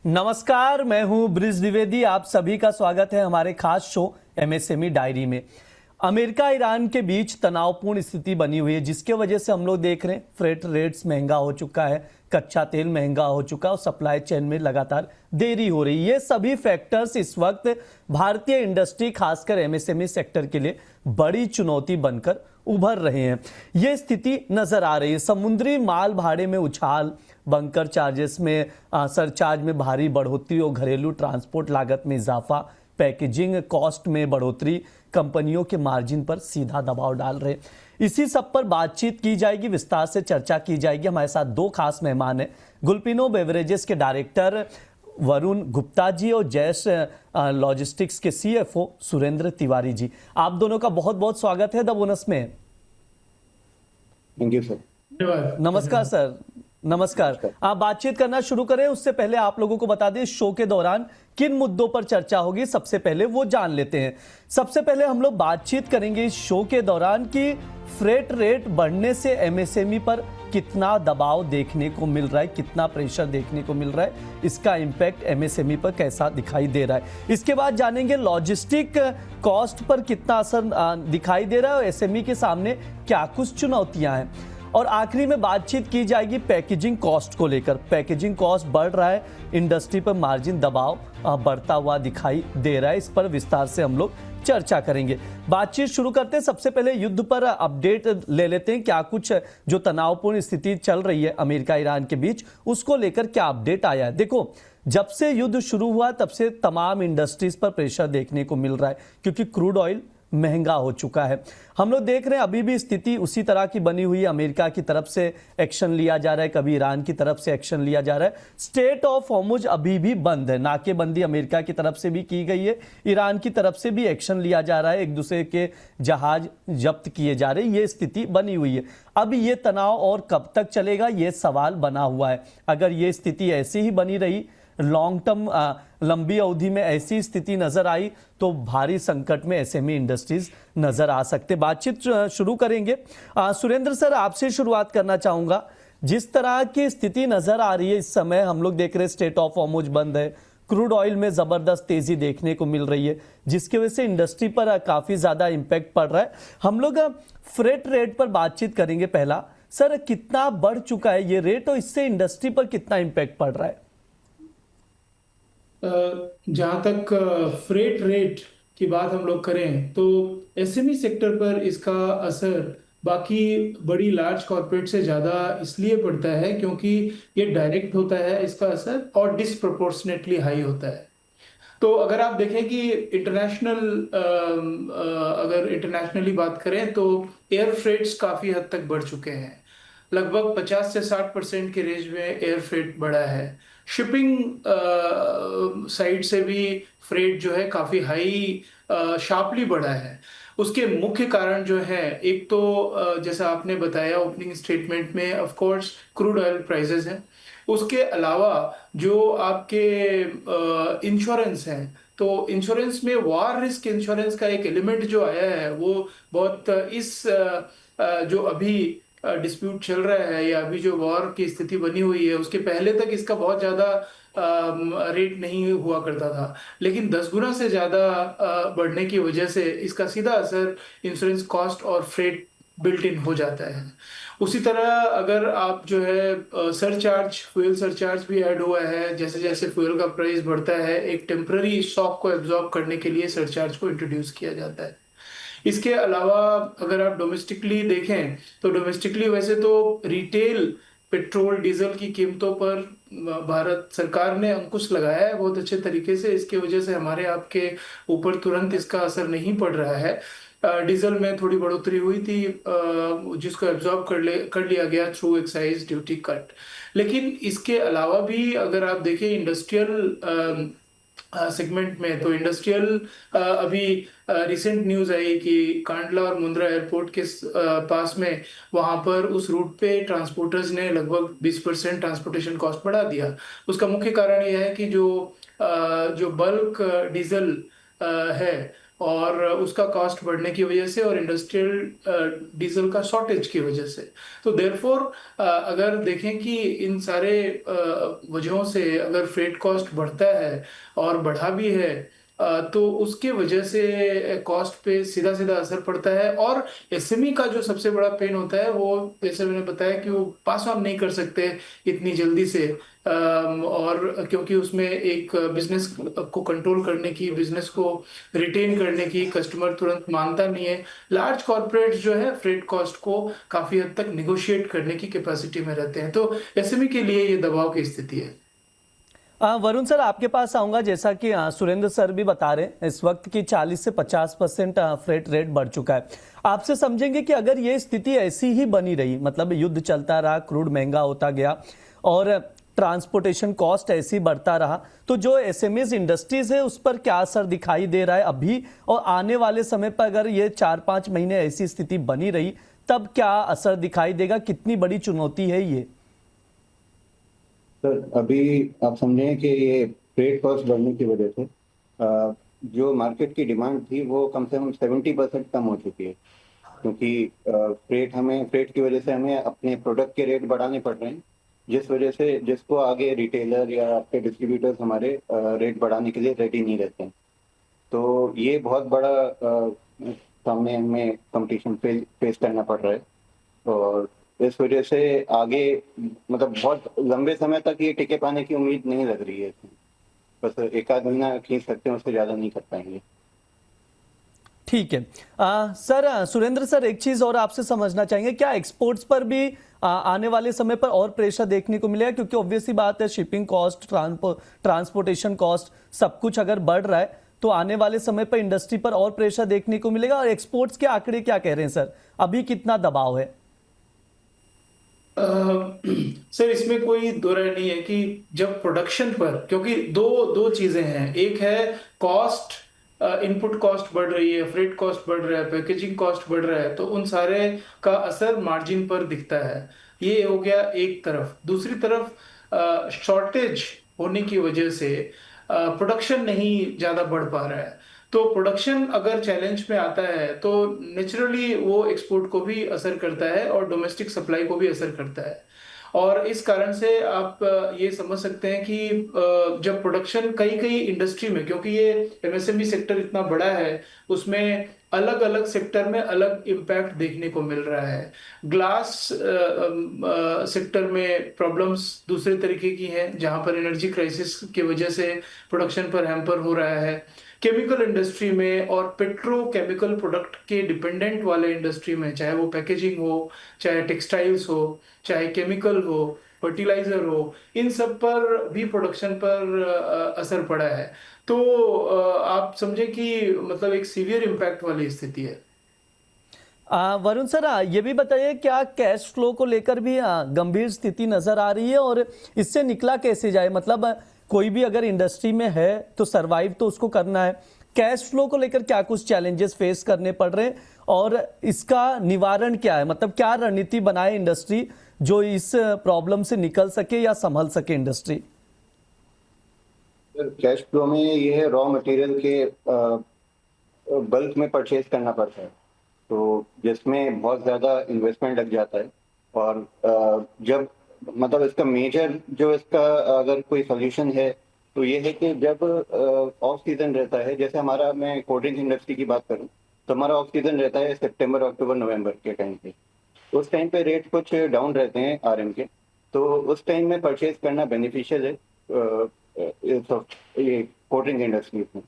नमस्कार, मैं हूं ब्रिज द्विवेदी। आप सभी का स्वागत है हमारे खास शो एमएसएमई डायरी में। अमेरिका ईरान के बीच तनावपूर्ण स्थिति बनी हुई है, जिसके वजह से हम लोग देख रहे हैं फ्रेट रेट्स महंगा हो चुका है, कच्चा तेल महंगा हो चुका है और सप्लाई चेन में लगातार देरी हो रही है। ये सभी फैक्टर्स इस वक्त भारतीय इंडस्ट्री, खासकर एमएसएमई सेक्टर के लिए बड़ी चुनौती बनकर उभर रहे हैं। ये स्थिति नजर आ रही है। समुद्री माल भाड़े में उछाल, बंकर चार्जेस में सरचार्ज में भारी बढ़ोतरी और घरेलू ट्रांसपोर्ट लागत में इजाफा, पैकेजिंग कॉस्ट में बढ़ोतरी कंपनियों के मार्जिन पर सीधा दबाव डाल रहे। इसी सब पर बातचीत की जाएगी, विस्तार से चर्चा की जाएगी। हमारे साथ दो खास मेहमान हैं, गुलपिनो बेवरेजेस के डायरेक्टर वरुण गुप्ता जी और जैश लॉजिस्टिक्स के सीएफओ सुरेंद्र तिवारी जी। आप दोनों का बहुत बहुत स्वागत है द बोनस में। Thank you sir. नमस्कार सर। नमस्कार। आप बातचीत करना शुरू करें उससे पहले आप लोगों को बता दें शो के दौरान किन मुद्दों पर चर्चा होगी, सबसे पहले वो जान लेते हैं। सबसे पहले हम लोग बातचीत करेंगे इस शो के दौरान कि फ्रेट रेट बढ़ने से एमएसएमई पर कितना दबाव देखने को मिल रहा है, कितना प्रेशर देखने को मिल रहा है, इसका इंपैक्ट एमएसएमई पर कैसा दिखाई दे रहा है। इसके बाद जानेंगे लॉजिस्टिक कॉस्ट पर कितना असर दिखाई दे रहा है और एसएमई के सामने क्या कुछ चुनौतियां हैं। और आखिरी में बातचीत की जाएगी पैकेजिंग कॉस्ट को लेकर। पैकेजिंग कॉस्ट बढ़ रहा है, इंडस्ट्री पर मार्जिन दबाव बढ़ता हुआ दिखाई दे रहा है, इस पर विस्तार से हम लोग चर्चा करेंगे। बातचीत शुरू करते हैं। सबसे पहले युद्ध पर अपडेट ले लेते हैं। क्या कुछ जो तनावपूर्ण स्थिति चल रही है अमेरिका ईरान के बीच, उसको लेकर क्या अपडेट आया है। देखो, जब से युद्ध शुरू हुआ तब से तमाम इंडस्ट्रीज पर प्रेशर देखने को मिल रहा है, क्योंकि क्रूड ऑयल महंगा हो चुका है। हम लोग देख रहे हैं अभी भी स्थिति उसी तरह की बनी हुई है। अमेरिका की तरफ से एक्शन लिया जा रहा है, कभी ईरान की तरफ से एक्शन लिया जा रहा है। स्ट्रेट ऑफ हॉर्मुज अभी भी बंद है, नाकेबंदी अमेरिका की तरफ से भी की गई है, ईरान की तरफ से भी एक्शन लिया जा रहा है, एक दूसरे के जहाज जब्त किए जा रहे हैं। ये स्थिति बनी हुई है। अब ये तनाव और कब तक चलेगा, ये सवाल बना हुआ है। अगर ये स्थिति ऐसी ही बनी रही, लॉन्ग टर्म लंबी अवधि में ऐसी स्थिति नजर आई, तो भारी संकट में एसएमई इंडस्ट्रीज नजर आ सकते। बातचीत शुरू करेंगे। सुरेंद्र सर, आपसे शुरुआत करना चाहूंगा। जिस तरह की स्थिति नजर आ रही है इस समय, हम लोग देख रहे हैं स्ट्रेट ऑफ हॉर्मुज बंद है, क्रूड ऑयल में जबरदस्त तेजी देखने को मिल रही है, जिसकी वजह से इंडस्ट्री पर काफी ज्यादा इंपैक्ट पड़ रहा है। हम लोग फ्रेट रेट पर बातचीत करेंगे। पहला सर, कितना बढ़ चुका है ये रेट और इससे इंडस्ट्री पर कितना इंपैक्ट पड़ रहा है। जहाँ तक फ्रेट रेट की बात हम लोग करें तो एसएमई सेक्टर पर इसका असर बाकी बड़ी लार्ज कॉर्पोरेट से ज़्यादा इसलिए पड़ता है क्योंकि ये डायरेक्ट होता है इसका असर और डिसप्रोपोर्शनेटली हाई होता है। तो अगर आप देखें कि अगर इंटरनेशनली बात करें तो एयर फ्रेट्स काफ़ी हद तक बढ़ चुके हैं। लगभग 50 से 60% के रेंज में एयर फ्रेट बढ़ा है। शिपिंग साइड से भी फ्रेट जो है काफ़ी हाई शार्पली बढ़ा है। उसके मुख्य कारण जो है, एक तो जैसा आपने बताया ओपनिंग स्टेटमेंट में, of course crude oil prices हैं। उसके अलावा जो आपके इंश्योरेंस हैं, तो इंश्योरेंस में वॉर रिस्क इंश्योरेंस का एक एलिमेंट जो आया है वो बहुत इस जो अभी डिस्प्यूट चल रहा है या अभी जो वॉर की स्थिति बनी हुई है उसके पहले तक इसका बहुत ज़्यादा रेट नहीं हुआ करता था, लेकिन 10 गुना से ज़्यादा बढ़ने की वजह से इसका सीधा असर इंश्योरेंस कॉस्ट और फ्रेट बिल्ट इन हो जाता है। उसी तरह अगर आप जो है सरचार्ज, फ्यूल सरचार्ज भी ऐड हुआ है। जैसे जैसे फ्यूल का प्राइस बढ़ता है, एक टेम्पररी शॉक को एब्जॉर्ब करने के लिए सरचार्ज को इंट्रोड्यूस किया जाता है। इसके अलावा अगर आप डोमेस्टिकली देखें तो डोमेस्टिकली वैसे तो रिटेल पेट्रोल डीजल की कीमतों पर भारत सरकार ने अंकुश लगाया है बहुत अच्छे तरीके से। इसकी वजह से हमारे आपके ऊपर तुरंत इसका असर नहीं पड़ रहा है। डीजल में थोड़ी बढ़ोतरी हुई थी जिसको एब्जॉर्ब कर लिया गया थ्रू एक्साइज ड्यूटी कट। लेकिन इसके अलावा भी अगर आप देखें इंडस्ट्रियल सेगमेंट में, तो इंडस्ट्रियल अभी रिसेंट न्यूज आई कि कांडला और मुंद्रा एयरपोर्ट के पास में, वहां पर उस रूट पे ट्रांसपोर्टर्स ने लगभग 20% ट्रांसपोर्टेशन कॉस्ट बढ़ा दिया। उसका मुख्य कारण यह है कि जो बल्क डीजल है और उसका कॉस्ट बढ़ने की वजह से और इंडस्ट्रियल डीजल का शॉर्टेज की वजह से। तो देयरफॉर अगर देखें कि इन सारे वजहों से अगर फ्रेट कॉस्ट बढ़ता है और बढ़ा भी है, तो उसके वजह से कॉस्ट पे सीधा सीधा असर पड़ता है। और एसएमई का जो सबसे बड़ा पेन होता है वो, जैसे मैंने बताया कि वो पास ऑन नहीं कर सकते इतनी जल्दी से, और क्योंकि उसमें एक बिजनेस को कंट्रोल करने की, बिजनेस को रिटेन करने की कस्टमर तुरंत मानता नहीं है। लार्ज कॉर्पोरेट जो है फ्रेट कॉस्ट को काफी हद तक निगोशिएट करने की कैपेसिटी में रहते हैं, तो एसएमई के लिए ये दबाव की स्थिति है। वरुण सर, आपके पास आऊंगा। जैसा कि सुरेंद्र सर भी बता रहे हैं इस वक्त की 40 से 50% फ्रेट रेट बढ़ चुका है। आपसे समझेंगे कि अगर ये स्थिति ऐसी ही बनी रही, मतलब युद्ध चलता रहा, क्रूड महंगा होता गया और ट्रांसपोर्टेशन कॉस्ट ऐसे ही बढ़ता रहा, तो जो एसएमईज इंडस्ट्रीज है उस पर क्या असर दिखाई दे रहा है अभी और आने वाले समय पर? अगर ये 4-5 महीने ऐसी स्थिति बनी रही तब क्या असर दिखाई देगा? कितनी बड़ी चुनौती है ये? सर, अभी आप समझें कि ये फ्रेट कॉस्ट बढ़ने की वजह से जो मार्केट की डिमांड थी वो कम से कम 70% कम हो चुकी है, क्योंकि फ्रेट की वजह से हमें अपने प्रोडक्ट के रेट बढ़ाने पड़ रहे हैं, जिस वजह से जिसको आगे रिटेलर या आपके डिस्ट्रीब्यूटर्स हमारे रेट बढ़ाने के लिए रेडी नहीं रहते हैं। तो ये बहुत बड़ा सामने हमें कंपटीशन फेस करना पड़ रहा है, और इस वजह से आगे मतलब बहुत लंबे समय तक ये टिके पाने की उम्मीद नहीं लग रही है। बस एक आध महीना खींच सकते हैं, उससे ज्यादा नहीं कर पाएंगे। ठीक है। सर, सुरेंद्र सर, एक चीज और आपसे समझना चाहेंगे, क्या एक्सपोर्ट्स पर भी आने वाले समय पर और प्रेशर देखने को मिलेगा? क्योंकि ऑब्वियसली बात है, शिपिंग कॉस्ट, ट्रांसपोर्टेशन कॉस्ट सब कुछ अगर बढ़ रहा है तो आने वाले समय पर इंडस्ट्री पर और प्रेशर देखने को मिलेगा। और एक्सपोर्ट्स के आंकड़े क्या कह रहे हैं सर, अभी कितना दबाव है? सर, इसमें कोई दो राय नहीं है कि जब प्रोडक्शन पर, क्योंकि दो दो चीजें हैं, एक है कॉस्ट, इनपुट कॉस्ट बढ़ रही है, फ्रेट कॉस्ट बढ़ रहा है, पैकेजिंग कॉस्ट बढ़ रहा है, तो उन सारे का असर मार्जिन पर दिखता है। ये हो गया एक तरफ। दूसरी तरफ शॉर्टेज होने की वजह से प्रोडक्शन नहीं ज्यादा बढ़ पा रहा है। तो प्रोडक्शन अगर चैलेंज में आता है तो नेचुरली वो एक्सपोर्ट को भी असर करता है और डोमेस्टिक सप्लाई को भी असर करता है। और इस कारण से आप ये समझ सकते हैं कि जब प्रोडक्शन कई कई इंडस्ट्री में, क्योंकि ये एमएसएमई सेक्टर इतना बड़ा है, उसमें अलग अलग सेक्टर में अलग इम्पैक्ट देखने को मिल रहा है। ग्लास सेक्टर में प्रॉब्लम्स दूसरे तरीके की हैं, जहां पर एनर्जी क्राइसिस की वजह से प्रोडक्शन पर हैम्पर हो रहा है। केमिकल इंडस्ट्री में और पेट्रोकेमिकल प्रोडक्ट के डिपेंडेंट वाले इंडस्ट्री में, चाहे वो पैकेजिंग हो, चाहे टेक्सटाइल्स हो, चाहे केमिकल हो, फर्टिलाइजर हो, इन सब पर भी प्रोडक्शन पर असर पड़ा है। तो आप समझे कि मतलब एक सीवियर इम्पैक्ट वाली स्थिति है। वरुण सर, ये भी बताइए, क्या कैश फ्लो को लेकर भी गंभीर स्थिति नजर आ रही है और इससे निकला कैसे जाए? मतलब कोई भी अगर इंडस्ट्री में है तो सरवाइव तो उसको करना है। कैश फ्लो को लेकर क्या कुछ चैलेंजेस फेस करने पड़ रहे हैं और इसका निवारण क्या है? मतलब क्या रणनीति बनाए इंडस्ट्री जो इस प्रॉब्लम से निकल सके या संभल सके इंडस्ट्री? कैश फ्लो में ये है, रॉ मटेरियल के बल्क में परचेज करना पड़ता है, तो जिसमें बहुत ज़्यादा इन्वेस्टमेंट लग जाता है। और जब मतलब इसका मेजर जो इसका अगर कोई सोल्यूशन है तो ये है कि जब ऑफ सीजन रहता है, जैसे हमारा, मैं कोल्ड ड्रिंक इंडस्ट्री की बात करूं तो हमारा ऑफ सीजन रहता है सितंबर, अक्टूबर, नवंबर के टाइम पे। उस टाइम पे रेट कुछ डाउन रहते हैं आरएम के, तो उस टाइम में परचेज करना बेनिफिशियल है ये कोल्ड ड्रिंक इंडस्ट्री में।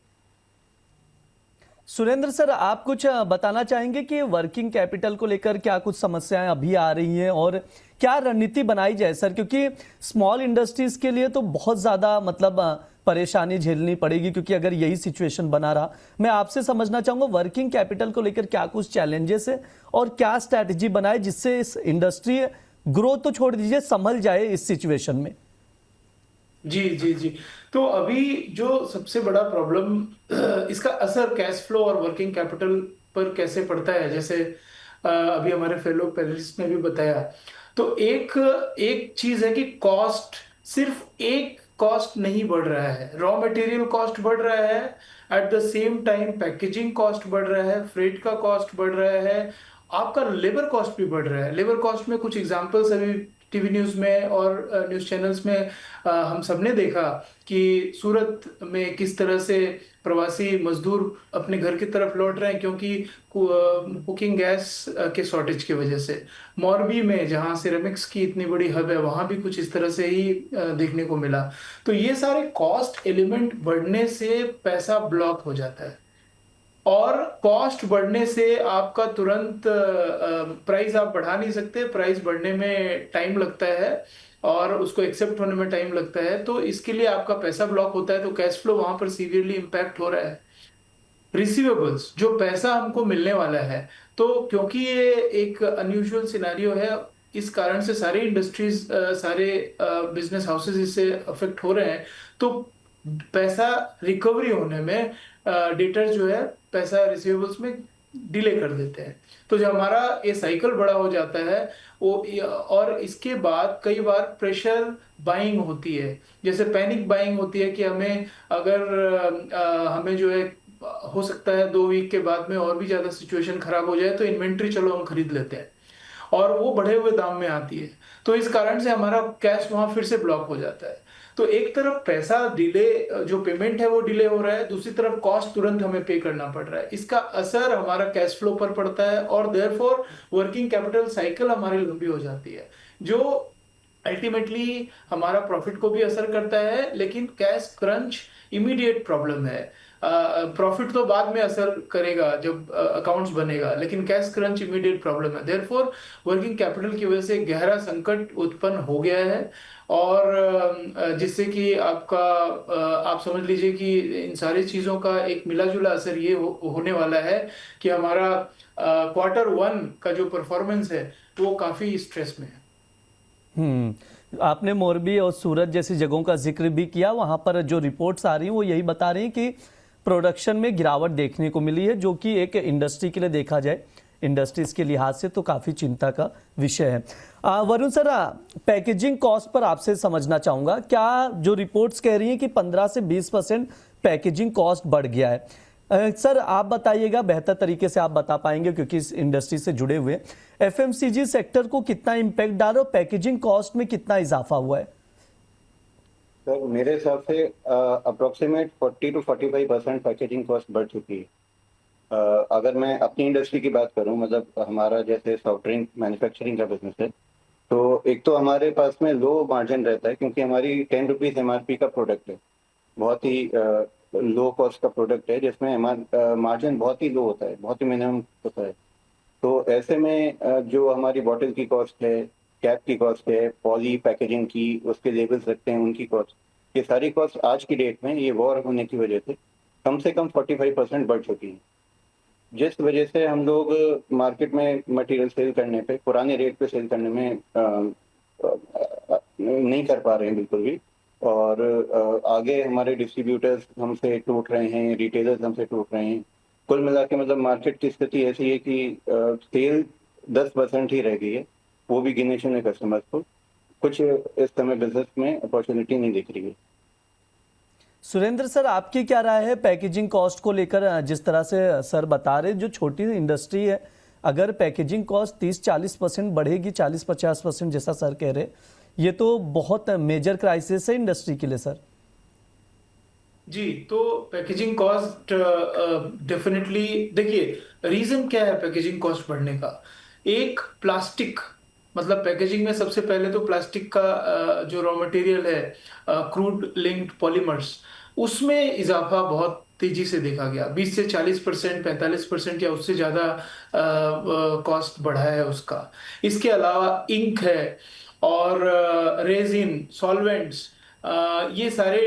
सुरेंद्र सर, आप कुछ बताना चाहेंगे कि वर्किंग कैपिटल को लेकर क्या कुछ समस्याएं अभी आ रही हैं और क्या रणनीति बनाई जाए सर? क्योंकि स्मॉल इंडस्ट्रीज के लिए तो बहुत ज्यादा मतलब परेशानी झेलनी पड़ेगी, क्योंकि अगर यही सिचुएशन बना रहा। मैं आपसे समझना चाहूंगा वर्किंग कैपिटल को लेकर क्या कुछ चैलेंजेस है और क्या स्ट्रैटेजी बनाए जिससे इस इंडस्ट्री ग्रोथ तो छोड़ दीजिए, संभल जाए इस सिचुएशन में। जी जी जी। तो अभी जो सबसे बड़ा प्रॉब्लम, इसका असर कैश फ्लो और वर्किंग कैपिटल पर कैसे पड़ता है, जैसे अभी हमारे फेलो पैनलिस्ट ने भी बताया। तो एक एक चीज है कि कॉस्ट, सिर्फ एक कॉस्ट नहीं बढ़ रहा है, रॉ मटेरियल कॉस्ट बढ़ रहा है, at the same time packaging cost बढ़ रहा है, फ्रेट का कॉस्ट बढ़ रहा है, आपका लेबर कॉस्ट भी बढ़ रहा है। लेबर कॉस्ट में कुछ एग्जांपल्स अभी टीवी न्यूज़ में और न्यूज़ चैनल्स में हम सबने देखा कि सूरत में किस तरह से प्रवासी मजदूर अपने घर की तरफ लौट रहे हैं क्योंकि कुकिंग गैस के शॉर्टेज की वजह से। मौरबी में जहां सिरेमिक्स की इतनी बड़ी हब है वहां भी कुछ इस तरह से ही देखने को मिला। तो ये सारे कॉस्ट एलिमेंट बढ़ने से पैसा ब्लॉक हो जाता है, और कॉस्ट बढ़ने से आपका तुरंत प्राइस आप बढ़ा नहीं सकते, प्राइस बढ़ने में टाइम लगता है और उसको एक्सेप्ट होने में टाइम लगता है, तो इसके लिए आपका पैसा ब्लॉक होता है, तो कैश फ्लो वहां पर सीवियरली इंपैक्ट हो रहा है। रिसीवेबल्स, जो पैसा हमको मिलने वाला है, तो क्योंकि ये एक अनयूजुअल सिनेरियो है, इस कारण से सारे इंडस्ट्रीज, सारे बिजनेस हाउसेस इससे अफेक्ट हो रहे हैं, तो पैसा रिकवरी होने में डेटर जो है पैसा रिसीवेबल्स में डिले कर देते हैं। तो जो हमारा ये साइकिल बड़ा हो जाता है वो, और इसके बाद कई बार प्रेशर बाइंग होती है, जैसे पैनिक बाइंग होती है कि हमें अगर हमें जो है हो सकता है 2 वीक के बाद में और भी ज्यादा सिचुएशन खराब हो जाए, तो इन्वेंट्री चलो हम खरीद लेते हैं और वो बढ़े हुए दाम में आती है, तो इस कारण से हमारा कैश वहां फिर से ब्लॉक हो जाता है। तो एक तरफ पैसा डिले, जो पेमेंट है वो डिले हो रहा है, दूसरी तरफ कॉस्ट तुरंत हमें पे करना पड़ रहा है, इसका असर हमारा कैश फ्लो पर पड़ता है और देयरफॉर वर्किंग कैपिटल साइकिल हमारी लंबी हो जाती है, जो अल्टीमेटली हमारा प्रॉफिट को भी असर करता है। लेकिन कैश क्रंच इमीडिएट प्रॉब्लम है, प्रॉफिट तो बाद में असर करेगा जब अकाउंट्स बनेगा, लेकिन कैश क्रंच इमीडिएट प्रॉब्लम है। देयरफॉर वर्किंग कैपिटल की वजह से गहरा संकट उत्पन्न हो गया है, और जिससे कि आपका आप समझ लीजिए कि इन सारी चीजों का एक मिला जुला असर ये होने वाला है कि हमारा Q1 का जो परफॉर्मेंस है वो काफी स्ट्रेस में है। आपने मोरबी और सूरत जैसी जगहों का जिक्र भी किया, वहां पर जो रिपोर्ट्स आ रही हैं वो यही बता रही हैं कि प्रोडक्शन में गिरावट देखने को मिली है, जो कि एक इंडस्ट्री के लिए देखा जाए, इंडस्ट्रीज के लिहाज से तो काफ़ी चिंता का विषय है। Varun sir, packaging cost per आपसे समझना चाहूँगा, क्या जो रिपोर्ट्स कह रही हैं कि 15 से 20% पैकेजिंग कॉस्ट बढ़ गया है, सर आप बताइएगा, बेहतर तरीके से आप बता पाएंगे क्योंकि इस इंडस्ट्री से जुड़े हुए, एफएमसीजी सेक्टर को कितना इम्पैक्ट डाला और पैकेजिंग कॉस्ट में कितना इजाफा हुआ है? सर मेरे हिसाब से अप्रोक्सीमेट 40 to 45% पैकेजिंग कॉस्ट बढ़ चुकी है। अगर मैं अपनी इंडस्ट्री की बात करूं, मतलब हमारा जैसे सॉफ्ट ड्रिंक मैन्युफैक्चरिंग का बिजनेस है, तो एक तो हमारे पास में लो मार्जिन रहता है क्योंकि हमारी 10 रुपीज MRP का प्रोडक्ट है, बहुत ही लो कॉस्ट का प्रोडक्ट है जिसमें मार्जिन बहुत ही लो होता है, बहुत ही मिनिमम होता है। तो ऐसे में जो हमारी बॉटल की कॉस्ट है, कैप की कॉस्ट है, पॉली पैकेजिंग की उसके लेबल्स रखते हैं उनकी कॉस्ट, ये सारी कॉस्ट आज की डेट में ये वॉर होने की वजह से कम 45% बढ़ चुकी है, जिस वजह से हम लोग मार्केट में मटेरियल सेल करने पे पुराने रेट पे सेल करने में नहीं कर पा रहे हैं बिल्कुल भी, और आगे हमारे डिस्ट्रीब्यूटर्स हमसे टूट रहे हैं, रिटेलर्स हमसे टूट रहे हैं। कुल मिला के मतलब मार्केट की स्थिति ऐसी है कि सेल 10% ही रह गई है, वो भी गिने चुने कस्टमर्स को। कुछ इस समय बिजनेस में अपॉर्चुनिटी नहीं दिख रही है। सुरेंद्र सर, आपकी क्या राय है पैकेजिंग कॉस्ट को लेकर? जिस तरह से सर बता रहे, जो छोटी इंडस्ट्री है, अगर पैकेजिंग कॉस्ट 30-40% बढ़ेगी, 40-50% जैसा सर कह रहे, ये तो बहुत मेजर क्राइसिस है इंडस्ट्री के लिए सर। जी, तो पैकेजिंग कॉस्ट डेफिनेटली, देखिए रीजन क्या है पैकेजिंग कॉस्ट बढ़ने का। एक प्लास्टिक, मतलब पैकेजिंग में सबसे पहले तो प्लास्टिक का जो रॉ मटेरियल है, क्रूड लिंक्ड पॉलीमर्स, उसमें इजाफा बहुत तेजी से देखा गया, 20 से 40%, 45% या उससे ज्यादा कॉस्ट बढ़ा है उसका। इसके अलावा इंक है और रेजिन, सॉल्वेंट्स, ये सारे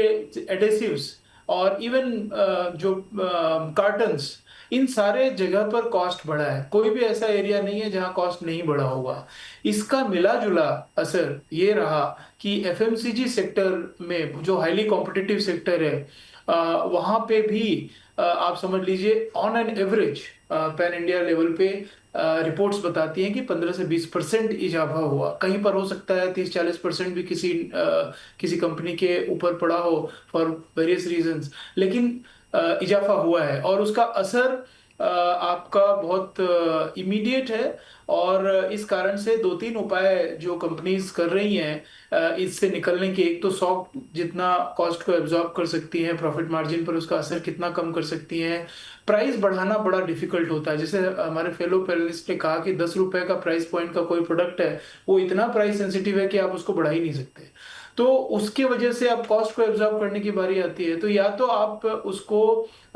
एडेसिव्स और इवन जो कार्टन्स, इन सारे जगह पर कॉस्ट बढ़ा है। कोई भी ऐसा एरिया नहीं है जहां कॉस्ट नहीं बढ़ा होगा। इसका मिला जुला असर ये रहा कि एफएमसीजी सेक्टर में, जो हाईली कॉम्पिटिटिव सेक्टर है, वहां पे भी आप समझ लीजिए on an average pan India level पे रिपोर्ट्स बताती हैं कि 15 से 20% इजाफा हुआ। कहीं पर हो सकता है 30-40% भी किसी कंपनी के ऊपर पड़ा हो फॉर वेरियस रीजंस, लेकिन इजाफा हुआ है और उसका असर आपका बहुत इमीडिएट है। और इस कारण से दो तीन उपाय जो कंपनीज कर रही हैं इससे निकलने के, एक तो सॉफ्ट जितना कॉस्ट को एब्जॉर्ब कर सकती हैं, प्रॉफिट मार्जिन पर उसका असर कितना कम कर सकती हैं। प्राइस बढ़ाना बड़ा डिफिकल्ट होता है, जैसे हमारे फेलो पैनलिस्ट ने कहा कि 10 रुपए का प्राइस पॉइंट का कोई प्रोडक्ट है, वो इतना प्राइस सेंसिटिव है कि आप उसको बढ़ा ही नहीं सकते। तो उसकी वजह से अब कॉस्ट को एब्जॉर्ब करने की बारी आती है। तो या तो आप उसको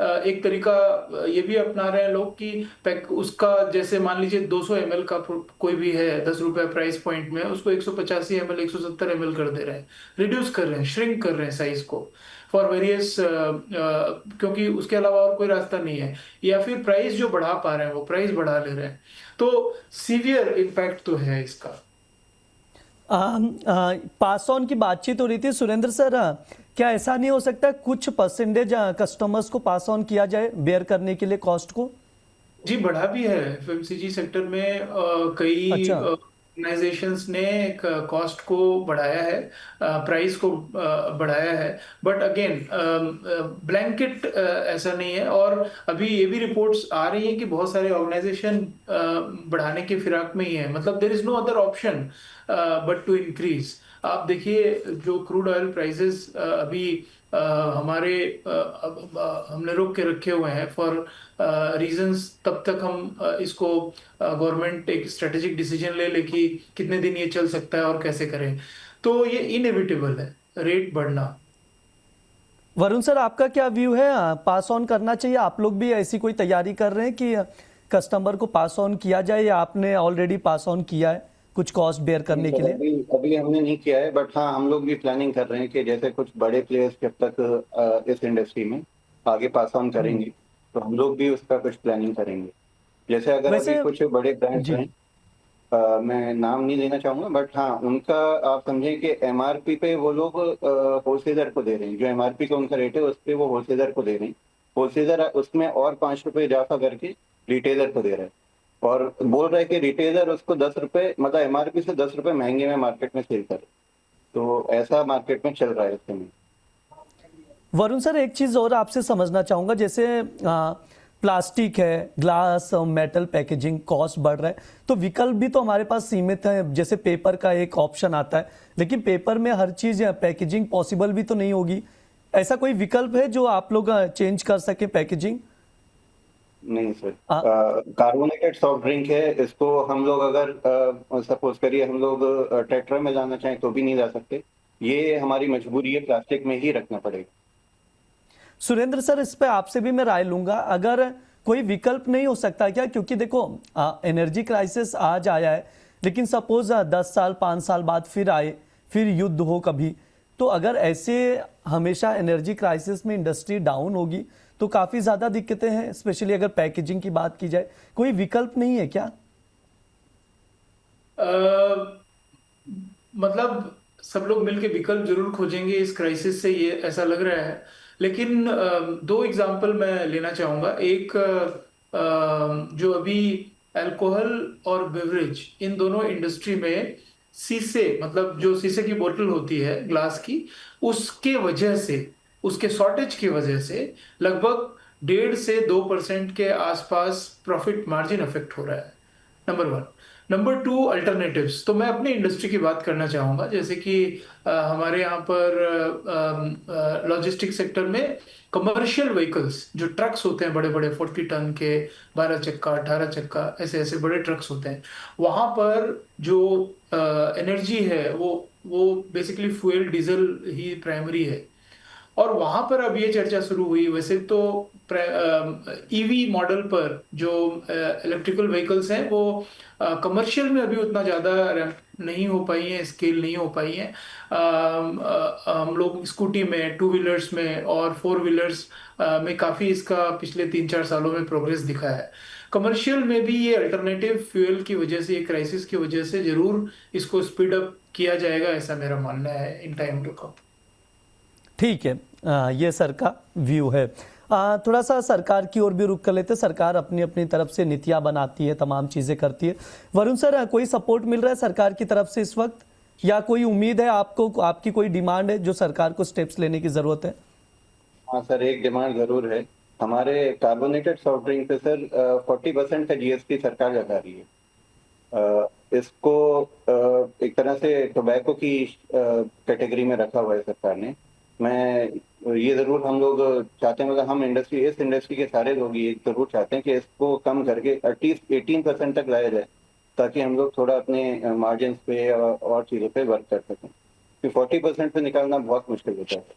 एक तरीका ये भी अपना रहे हैं लोग कि उसका जैसे मान लीजिए 200 ml का कोई भी है 10 रुपए प्राइस पॉइंट में, उसको 185 ml 170 ml कर दे रहे हैं, रिड्यूस कर रहे हैं, श्रिंक कर रहे हैं साइज को फॉर वेरियस, क्योंकि उसके अलावा और कोई रास्ता नहीं है। या फिर प्राइस जो बढ़ा पा रहे हैं वो प्राइस बढ़ा ले रहे हैं। तो सीवियर इम्पैक्ट तो है इसका। पास ऑन की बातचीत हो रही थी सुरेंद्र सर, क्या ऐसा नहीं हो सकता कुछ परसेंटेज कस्टमर्स को पास ऑन किया जाए बेयर करने के लिए कॉस्ट को? जी बढ़ा भी है एफएमसीजी सेक्टर में, कई अच्छा। ऑर्गेनाइजेशंस ने कॉस्ट को बढ़ाया है, प्राइस को बढ़ाया है। बट अगेन ब्लैंकेट ऐसा नहीं है। और अभी ये भी रिपोर्ट्स आ रही हैं कि बहुत सारे ऑर्गेनाइजेशन बढ़ाने के फिराक में ही है, मतलब there is no other option but to increase. आप देखिए जो क्रूड ऑयल प्राइसेस अभी हमारे हमने रोक के रखे हुए हैं फॉर रीजंस, तब तक हम इसको गवर्नमेंट एक स्ट्रेटेजिक डिसीजन ले कि कितने दिन ये चल सकता है और कैसे करें। तो ये इनएविटेबल है रेट बढ़ना। वरुण सर, आपका क्या व्यू है, पास ऑन करना चाहिए? आप लोग भी ऐसी कोई तैयारी कर रहे हैं कि कस्टमर को पास ऑन किया जाए, या आपने ऑलरेडी पास ऑन किया है कुछ कॉस्ट बेयर करने के लिए? अभी हमने नहीं किया है, बट हाँ हम लोग भी प्लानिंग कर रहे हैं कि जैसे कुछ बड़े प्लेयर्स जब तक इस इंडस्ट्री में आगे पास ऑन करेंगे तो हम लोग भी उसका कुछ प्लानिंग करेंगे। जैसे अगर अभी कुछ बड़े ब्रांड्स हैं, मैं नाम नहीं लेना चाहूंगा, बट हाँ उनका आप समझें कि एमआरपी पे वो लोग होलसेलर को दे रहे हैं, जो एमआरपी का उनका रेट है उस पर वो होलसेलर को दे रहे हैं। होलसेलर उसमें और 5 रुपए इजाफा करके रिटेलर को दे रहा है और बोल रहा है कि रिटेलर उसको 10 रुपए, मतलब एमआरपी से 10 रुपए महंगे में मार्केट में सेल करे। तो ऐसा मार्केट में चल रहा है इस समय। वरुण सर, एक चीज और आपसे समझना चाहूंगा, जैसे प्लास्टिक है, ग्लास और मेटल पैकेजिंग कॉस्ट बढ़ रहा है, तो विकल्प भी तो हमारे पास सीमित है। जैसे पेपर का एक ऑप्शन आता है, लेकिन पेपर में हर चीज पैकेजिंग पॉसिबल भी तो नहीं होगी। ऐसा कोई विकल्प है जो आप लोग चेंज कर सके पैकेजिंग? नहीं सर, कार्बोनेटेड सॉफ्ट ड्रिंक है, इसको हम लोग अगर सपोज करिए हम लोग टेट्रा में लाना चाहें तो भी नहीं ला सकते। ये हमारी मजबूरी है, प्लास्टिक में ही रखना पड़ेगा। सुरेंद्र सर, इस पे आपसे भी मैं राय लूंगा, अगर कोई विकल्प नहीं हो सकता क्या? क्योंकि देखो एनर्जी क्राइसिस आज आया है, लेकिन सपोज 10 साल 5 साल बाद फिर आए, फिर युद्ध हो कभी, तो अगर ऐसे हमेशा एनर्जी क्राइसिस में इंडस्ट्री डाउन होगी तो काफी ज्यादा दिक्कतें हैं, स्पेशली अगर पैकेजिंग की बात की जाए। कोई विकल्प नहीं है क्या? मतलब सब लोग मिलके विकल्प जरूर खोजेंगे इस क्राइसिस से, ये ऐसा लग रहा है। लेकिन दो एग्जांपल मैं लेना चाहूंगा। एक जो अभी अल्कोहल और बेवरेज, इन दोनों इंडस्ट्री में शीशे, मतलब जो शीशे की बोतल होती है ग्लास की, उसके वजह से, उसके शॉर्टेज की वजह से लगभग 1.5 से 2% के आसपास प्रॉफिट मार्जिन अफेक्ट हो रहा है। नंबर 1। Number 2, alternatives. तो मैं अपनी इंडस्ट्री की बात करना चाहूंगा, जैसे कि हमारे यहाँ पर लॉजिस्टिक सेक्टर में कमर्शियल व्हीकल्स, जो ट्रक्स होते हैं बड़े बड़े 40 टन के, 12 चक्का 18 चक्का, ऐसे ऐसे बड़े ट्रक्स होते हैं, वहां पर जो एनर्जी है वो बेसिकली फ्यूल डीजल ही प्राइमरी है। और वहां पर अब ये चर्चा शुरू हुई, वैसे तो ईवी मॉडल पर जो इलेक्ट्रिकल व्हीकल्स हैं वो कमर्शियल में अभी उतना ज्यादा नहीं हो पाई है, स्केल नहीं हो पाई है। हम लोग स्कूटी में, 2 व्हीलर्स में और 4 व्हीलर्स में काफी इसका पिछले 3-4 सालों में प्रोग्रेस दिखा है। कमर्शियल में भी ये अल्टरनेटिव फ्यूल की वजह से, ये क्राइसिस की वजह से जरूर इसको स्पीड अप किया जाएगा, ऐसा मेरा मानना है इन टाइम टू कम। ठीक है, ये सर का व्यू है। थोड़ा सा सरकार की ओर भी रुख कर लेते हैं। सरकार अपनी अपनी तरफ से नीतियां बनाती है, तमाम चीजें करती है। वरुण सर, कोई सपोर्ट मिल रहा है सरकार की तरफ से इस वक्त, या कोई उम्मीद है आपको, आपकी कोई डिमांड है जो सरकार को स्टेप्स लेने की जरूरत है? हाँ सर, एक डिमांड जरूर है। हमारे कार्बोनेटेड सॉफ्ट ड्रिंक पे सर 40% का जीएसटी सरकार लगा रही है। इसको एक तरह से टोबैको की कैटेगरी में रखा हुआ है सरकार ने। मैं ये जरूर हम लोग चाहते हैं, मतलब हम इस इंडस्ट्री के सारे लोग ये जरूर चाहते हैं कि इसको कम करके एटलीस्ट 18% तक लाया जाए, ताकि हम लोग थोड़ा अपने मार्जिन पे और चीज़ों पे वर्क कर सकें, क्योंकि 40% से निकालना बहुत मुश्किल होता है।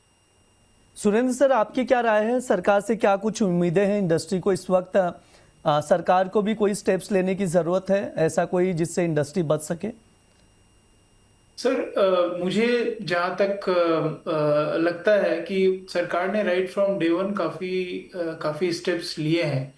सुरेंद्र सर, आपकी क्या राय है? सरकार से क्या कुछ उम्मीदें हैं इंडस्ट्री को इस वक्त? सरकार को भी कोई स्टेप्स लेने की जरूरत है, ऐसा कोई जिससे इंडस्ट्री बच सके? सर, मुझे जहाँ तक लगता है कि सरकार ने राइट फ्रॉम डे वन काफी स्टेप्स लिए हैं।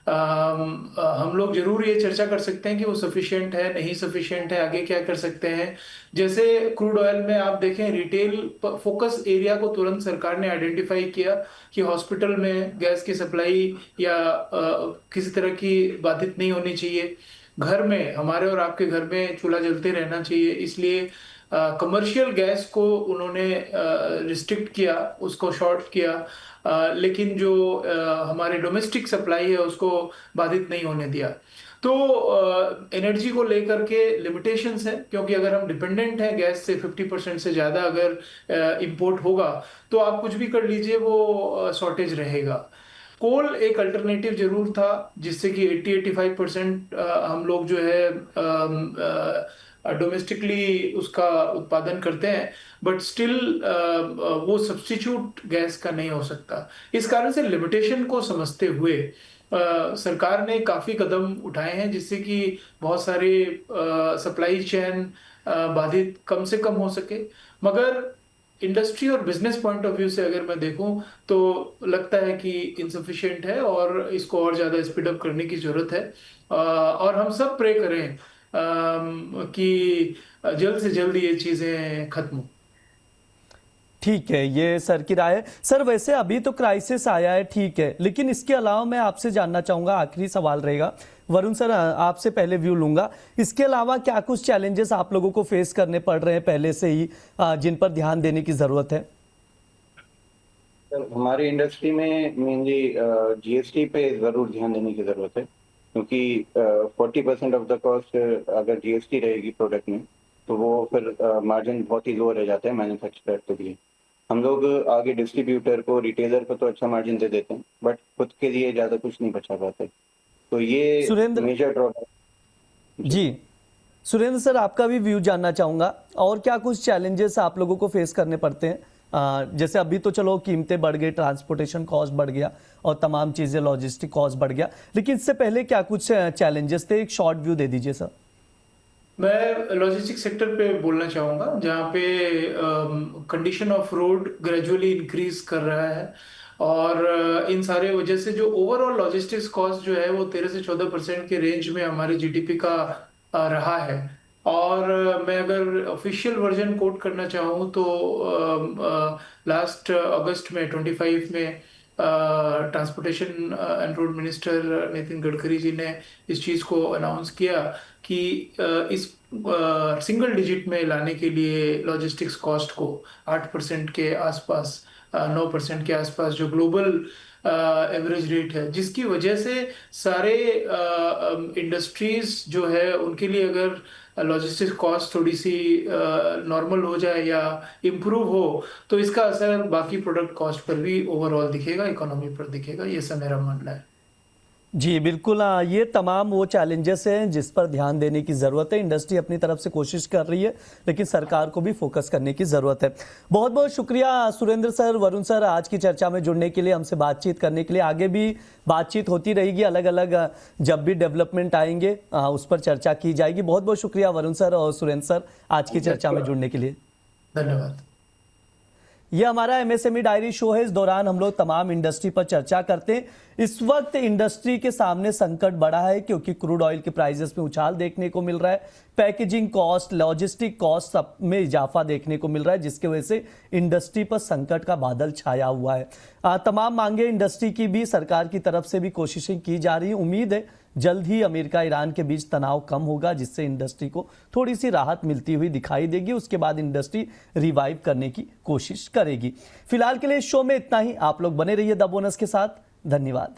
हम लोग जरूर ये चर्चा कर सकते हैं कि वो सफिशिएंट है, नहीं सफिशिएंट है, आगे क्या कर सकते हैं। जैसे क्रूड ऑयल में आप देखें, रिटेल फोकस एरिया को तुरंत सरकार ने आइडेंटिफाई किया कि हॉस्पिटल में गैस की सप्लाई या किसी तरह की बाधित नहीं होनी चाहिए। घर में, हमारे और आपके घर में चूल्हा जलते रहना चाहिए, इसलिए कमर्शियल गैस को उन्होंने रिस्ट्रिक्ट किया, उसको शॉर्ट किया। लेकिन जो हमारे डोमेस्टिक सप्लाई है उसको बाधित नहीं होने दिया। तो एनर्जी को लेकर के लिमिटेशंस है, क्योंकि अगर हम डिपेंडेंट हैं गैस से 50% से ज़्यादा अगर इंपोर्ट होगा तो आप कुछ भी कर लीजिए, वो शॉर्टेज रहेगा। कोल एक अल्टरनेटिव जरूर था, जिससे कि 80-85% हम लोग जो है डोमेस्टिकली उसका उत्पादन करते हैं, बट स्टिल वो सब्स्टिट्यूट गैस का नहीं हो सकता। इस कारण से लिमिटेशन को समझते हुए सरकार ने काफी कदम उठाए हैं, जिससे कि बहुत सारे सप्लाई चेन बाधित कम से कम हो सके। मगर इंडस्ट्री और बिजनेस पॉइंट ऑफ व्यू से अगर मैं देखूं तो लगता है कि इनसफिशिएंट है और इसको और ज्यादा स्पीड अप करने की जरूरत है। और हम सब प्रे करें कि जल्द से जल्द ये चीजें खत्म हो। ठीक है, ये सर की राय है। सर, वैसे अभी तो क्राइसिस आया है, ठीक है, लेकिन इसके अलावा मैं आपसे जानना चाहूंगा, आखिरी सवाल रहेगा वरुण सर, आपसे पहले व्यू लूंगा। इसके अलावा क्या कुछ चैलेंजेस आप लोगों को फेस करने पड़ रहे हैं पहले से ही, जिन पर ध्यान देने की जरूरत है? हमारी इंडस्ट्री में मेनली जीएसटी पे जरूर ध्यान देने की जरूरत है, क्योंकि 40% ऑफ द कॉस्ट अगर जीएसटी रहेगी प्रोडक्ट में, तो वो फिर मार्जिन बहुत ही लो रह जाता है मैन्युफैक्चरर के लिए। हम लोग आगे डिस्ट्रीब्यूटर को, रिटेलर को तो अच्छा मार्जिन दे देते हैं, बट खुद के लिए ज्यादा कुछ नहीं बचा पाते, तो ये सुरेंद्र मेजर ड्रॉबैक। जी, सुरेंद्र सर, आपका भी व्यू जानना चाहूंगा। और क्या कुछ चैलेंजेस आप लोगों को फेस करने पड़ते हैं? जैसे अभी तो चलो कीमतें बढ़ गई, ट्रांसपोर्टेशन कॉस्ट बढ़ गया और तमाम चीजें, लॉजिस्टिक कॉस्ट बढ़ गया, लेकिन इससे पहले क्या कुछ चैलेंजेस थे? एक शॉर्ट व्यू दे दीजिए सर। मैं लॉजिस्टिक सेक्टर पे बोलना चाहूँगा, जहाँ पे condition of road gradually increase कर रहा है, और इन सारे वजह से जो ओवरऑल लॉजिस्टिक्स कॉस्ट जो है वो 13 से 14% के रेंज में हमारे जीडीपी का रहा है। और मैं अगर ऑफिशियल वर्जन कोट करना चाहूँ तो लास्ट अगस्त में 25 में transportation and road minister Nitin Gadkari ji ने इस चीज़ को अनाउंस किया कि इस सिंगल डिजिट में लाने के लिए लॉजिस्टिक्स कॉस्ट को 8% के आसपास, 9% के आसपास जो ग्लोबल एवरेज रेट है, जिसकी वजह से सारे इंडस्ट्रीज जो है उनके लिए अगर लॉजिस्टिक्स कॉस्ट थोड़ी सी नॉर्मल हो जाए या इम्प्रूव हो, तो इसका असर बाकी प्रोडक्ट कॉस्ट पर भी ओवरऑल दिखेगा, इकोनॉमी पर दिखेगा। ये सब मेरा मानना है। जी बिल्कुल, ये तमाम वो चैलेंजेस हैं जिस पर ध्यान देने की ज़रूरत है। इंडस्ट्री अपनी तरफ से कोशिश कर रही है, लेकिन सरकार को भी फोकस करने की ज़रूरत है। बहुत बहुत शुक्रिया सुरेंद्र सर, वरुण सर, आज की चर्चा में जुड़ने के लिए, हमसे बातचीत करने के लिए। आगे भी बातचीत होती रहेगी, अलग अलग जब भी डेवलपमेंट आएंगे उस पर चर्चा की जाएगी। बहुत बहुत शुक्रिया वरुण सर और सुरेंद्र सर, आज की चर्चा में जुड़ने के लिए। धन्यवाद। ये हमारा एमएसएमई डायरी शो है। इस दौरान हम लोग तमाम इंडस्ट्री पर चर्चा करते हैं। इस वक्त इंडस्ट्री के सामने संकट बढ़ा है, क्योंकि क्रूड ऑयल के प्राइसेस में उछाल देखने को मिल रहा है, पैकेजिंग कॉस्ट, लॉजिस्टिक कॉस्ट सब में इजाफा देखने को मिल रहा है, जिसकी वजह से इंडस्ट्री पर संकट का बादल छाया हुआ है। तमाम मांगे इंडस्ट्री की भी सरकार की तरफ से भी कोशिशें की जा रही है। उम्मीद है जल्द ही अमेरिका ईरान के बीच तनाव कम होगा, जिससे इंडस्ट्री को थोड़ी सी राहत मिलती हुई दिखाई देगी। उसके बाद इंडस्ट्री रिवाइव करने की कोशिश करेगी। फिलहाल के लिए शो में इतना ही। आप लोग बने रहिए द बोनस के साथ। धन्यवाद।